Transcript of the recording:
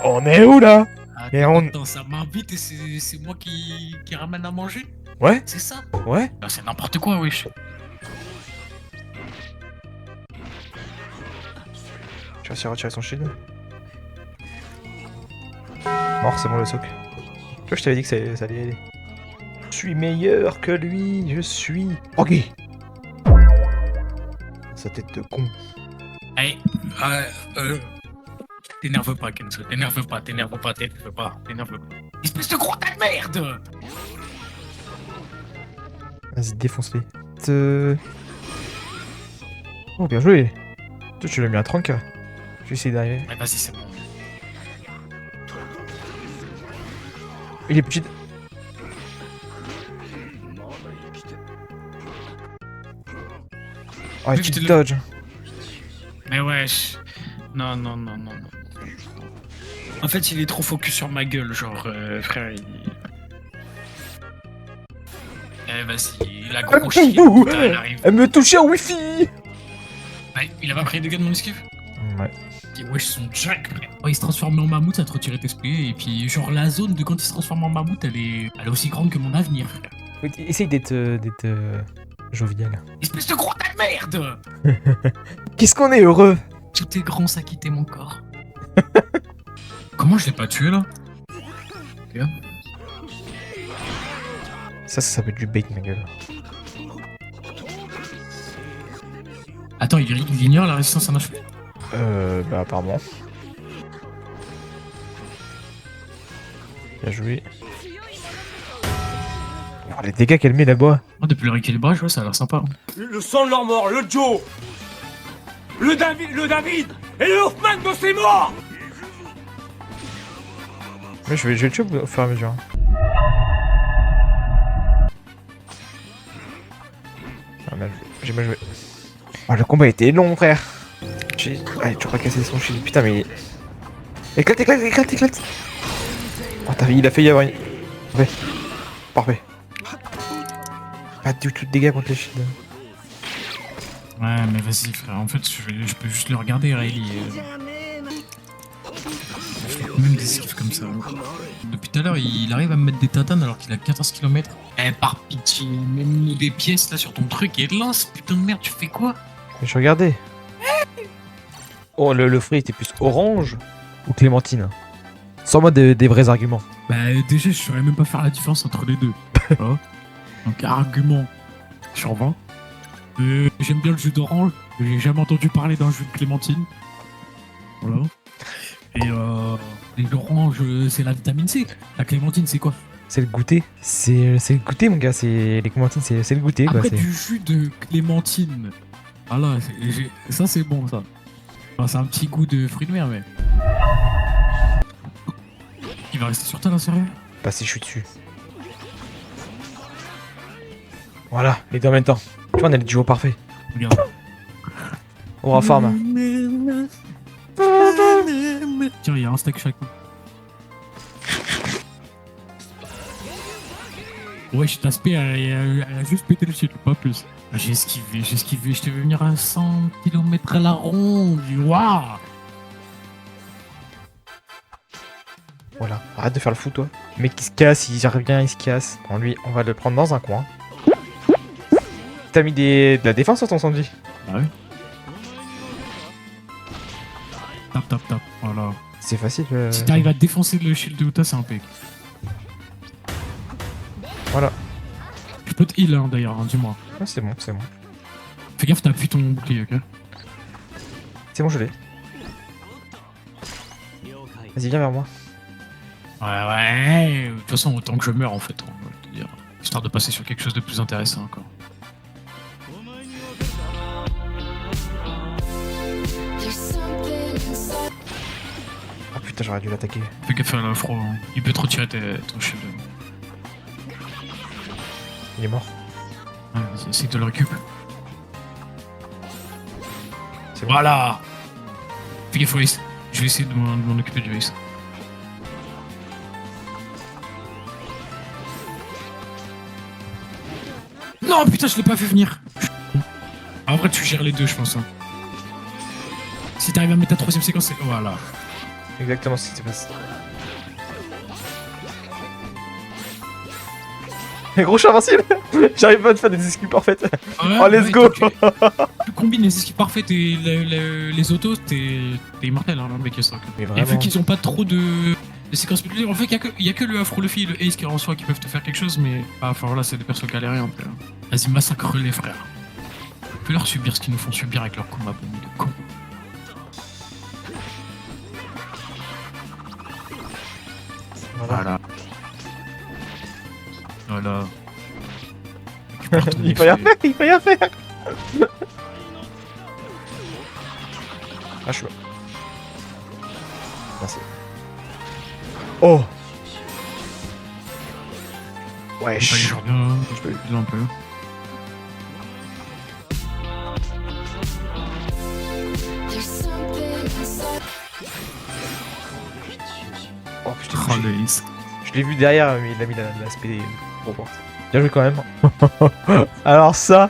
On est où là? Et Attends, on... attends, ça m'invite et c'est moi qui ramène à manger? Ouais? C'est ça? Ouais? Bah, c'est n'importe quoi, wesh. Tu vas s'y retirer son shield. Mort, c'est bon le soc. Tu vois, je t'avais dit que ça allait aller. Je suis meilleur que lui, je suis... Ok. Sa tête de con. Allez, t'énerve pas, Kenzo. T'énerve pas. Espèce de gros tas de merde! Vas-y, défonce-les. Oh, bien joué. Toi, tu l'as mis à 30k. Je vais essayer d'arriver. Ouais, vas-y, c'est bon. Il est petit. Oh, Oui, il je te dodge. Mais wesh. Non. En fait, il est trop focus sur ma gueule, genre, frère, Eh, vas-y, la grosse chienne, putain, elle arrive. Elle me touchait au wifi. Ouais, il a pas pris des dégâts de mon esquive? Ouais. Et wesh, son jack, frère. Oh, il se transforme en mammouth, ça te retirait tes SP, et puis, genre, la zone de quand il se transforme en mammouth, elle est aussi grande que mon avenir, frère. Essaye d'être jovial. Espèce de gros tas de merde! Qu'est-ce qu'on est heureux. Tout est grand, ça quittait mon corps. Comment je l'ai pas tué, là? Ok. Ça s'appelle du bait, ma gueule. Attends, il ignore la résistance à un HP? Bah apparemment. Bien joué. Oh, les dégâts qu'elle met là-bas. Oh, depuis le rééquilibrage, ouais, ça a l'air sympa. Hein. Le sang de leur mort, le Joe, le David et le Hoffman de ses morts. Mais je vais le tuer au fur et à mesure. Ah, j'ai mal joué. Oh, le combat était long, frère. Allez, tu vas pas casser son shield. Putain, mais... Éclate. Oh, il a failli y avoir une... Parfait. Pas du tout de dégâts contre les shields. Ouais, mais vas-y, frère. En fait, je peux juste le regarder, Riley. Je fais même des esquives comme ça. Depuis tout à l'heure, il arrive à me mettre des tatanes alors qu'il a 14 km. Eh, par pitié, mets-nous des pièces là sur ton truc et lance, putain de merde, tu fais quoi? Mais je regardais. Oh, le fruit était plus orange ou clémentine. Sans-moi des vrais arguments. Bah, déjà, je saurais même pas faire la différence entre les deux. Oh. Donc, argument sur 20. J'aime bien le jus d'orange. J'ai jamais entendu parler d'un jus de clémentine. Voilà. Et l'orange, c'est la vitamine C. La clémentine, c'est quoi? C'est le goûter. C'est le goûter, mon gars. Les clémentines, c'est le goûter. Après, quoi, du jus de clémentine. Ah là, ça, c'est bon, ça. Enfin, c'est un petit goût de fruits de mer, mais... Il va rester sur toi, là, sérieux? Bah, si je suis dessus. Voilà, les deux en même temps. Tu vois, on a le duo parfait. Regarde. On reforme. Tiens, il y a un stack chacun. Ouais, je t'aspect, elle a juste pété le shield, pas plus. J'ai esquivé, je te vais venir à 100 km à la ronde, waouh. Voilà, arrête de faire le fou, toi. Le mec qui se casse, il revient, il se casse. Bon, lui, on va le prendre dans un coin. T'as mis de la défense sur ton Sanji? Ah oui. Tap, voilà. C'est facile. Si t'arrives à défoncer le shield de Uta, c'est un pic. Voilà. Je peux te heal, hein, d'ailleurs, hein, dis-moi. Ah, c'est bon. Fais gaffe, t'appuies ton bouclier, ok? C'est bon, je l'ai. Vas-y, viens vers moi. Ouais. De toute façon, autant que je meurs, en fait, on va te dire. Histoire de passer sur quelque chose de plus intéressant encore. Oh putain, j'aurais dû l'attaquer. Fais gaffe à l'afro, hein. Il peut te retirer ton shield. Il est mort. Ouais, vas-y, essaye de le récupérer. C'est bon. Voilà. Fais gaffe au Ace. Je vais essayer de m'en occuper du Ace. Non, putain, je l'ai pas fait venir. En vrai, tu gères les deux, je pense. Hein. Si t'arrives à mettre ta troisième séquence, c'est... Voilà. exactement ce qui s'est passé. Gros, je suis invincible. J'arrive pas à te faire des esquives parfaites. Ouais, Oh, let's go. Tu combines les esquives parfaites et les autos, t'es immortel, hein, le mec, ça. Mais Et vu vraiment. qu'ils ont pas trop de séquences multiples, en fait, y a que le Afro Luffy et le Ace qui en soi qui peuvent te faire quelque chose, mais enfin voilà, c'est des persos galériens. Vas-y, massacre les frères. Fais leur subir ce qu'ils nous font subir avec leur combat, bande de cons. Voilà. Voilà. Récupère ton Il peut rien effet. faire, il peut rien faire. Ah, je suis là. Merci. Oh. Wesh. Allez, je reviens, je peux un peu. Oh putain, Oh, le Ace. je l'ai vu derrière, mais il a mis l'aspect trop fort. Bien joué quand même. Alors ça,